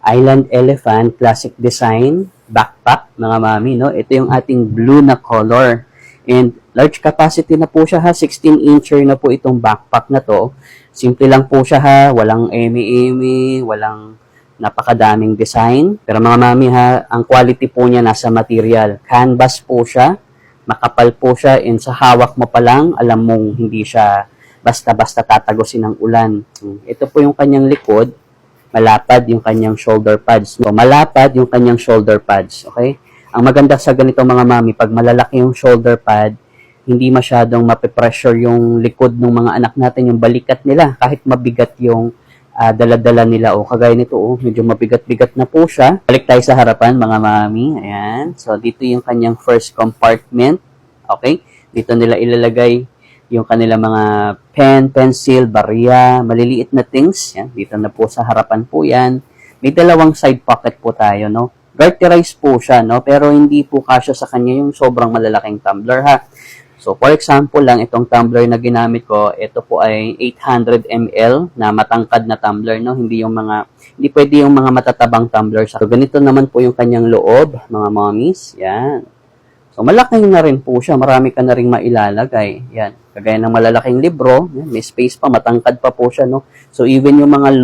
Island Elephant Classic Design backpack, mga mami, no? Ito yung ating blue na color. And large capacity na po siya ha, 16-incher na po itong backpack na to. Simple lang po siya ha, walang eme-eme, walang napakadaming design. Pero mga mami ha, ang quality po niya nasa material. Canvas po siya, makapal po siya, and sa hawak mo pa lang, alam mong hindi siya basta-basta tatagosin ng ulan. Ito po yung kanyang likod. Malapad yung kanyang shoulder pads. So, malapad yung kanyang shoulder pads. Okay? Ang maganda sa ganito mga mami, pag malalaki yung shoulder pad, hindi masyadong mape-pressure yung likod ng mga anak natin, yung balikat nila, kahit mabigat yung dala-dala nila. O, kagaya nito, medyo mabigat-bigat na po siya. Balik tayo sa harapan mga mami. Ayan. So, dito yung kanyang first compartment. Okay? Dito nila ilalagay yung kanilang mga pen, pencil, barya, maliliit na things. Yan, dito na po sa harapan po yan. May dalawang side pocket po tayo, no? Garterized po siya, no? Pero hindi po kasya sa kanya yung sobrang malalaking tumbler, ha? So, for example lang, itong tumbler na ginamit ko, ito po ay 800 ml na matangkad na tumbler, no? Hindi pwede yung mga matatabang tumbler. So, ganito naman po yung kanyang loob, mga mommies. Yan. So, malaki na rin po siya. Marami ka na rin mailalagay. Yan. Kagaya ng malalaking libro. Yan. May space pa. Matangkad pa po siya, no? So, even yung mga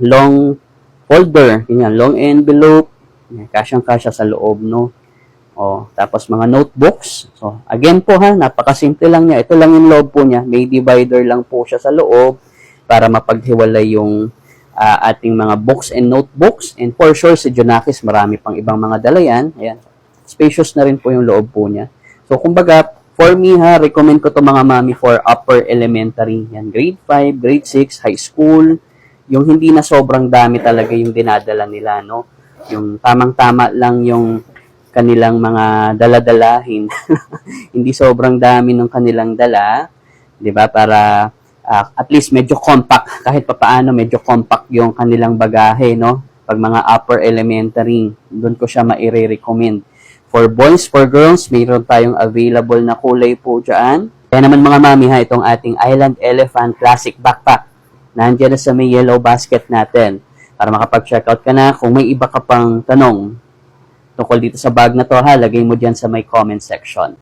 long folder. Yan. Long envelope. Yan. Kasyang-kasya sa loob, no? O, tapos mga notebooks. So, again po ha, napakasimple lang niya. Ito lang yung loob po niya. May divider lang po siya sa loob para mapaghiwalay yung ating mga books and notebooks. And for sure, si Junakis, marami pang ibang mga dala yan. Ayan. Spacious na rin po yung loob po niya. So, kumbaga, for me ha, recommend ko to mga mami for upper elementary. Yan, grade 5, grade 6, high school. Yung hindi na sobrang dami talaga yung dinadala nila, no? Yung tamang-tama lang yung kanilang mga dala-dalahin. Hindi sobrang dami ng kanilang dala, 'di ba? Para at least medyo compact, kahit papaano medyo compact yung kanilang bagahe, no? Pag mga upper elementary, doon ko siya mai-recommend. For boys, for girls, mayroon tayong available na kulay po dyan. Kaya naman mga mami ha, itong ating Island Elephant Classic Backpack. Nandiyan na sa may yellow basket natin. Para makapag-checkout ka na. Kung may iba ka pang tanong tungkol dito sa bag na to ha, lagay mo dyan sa may comment section.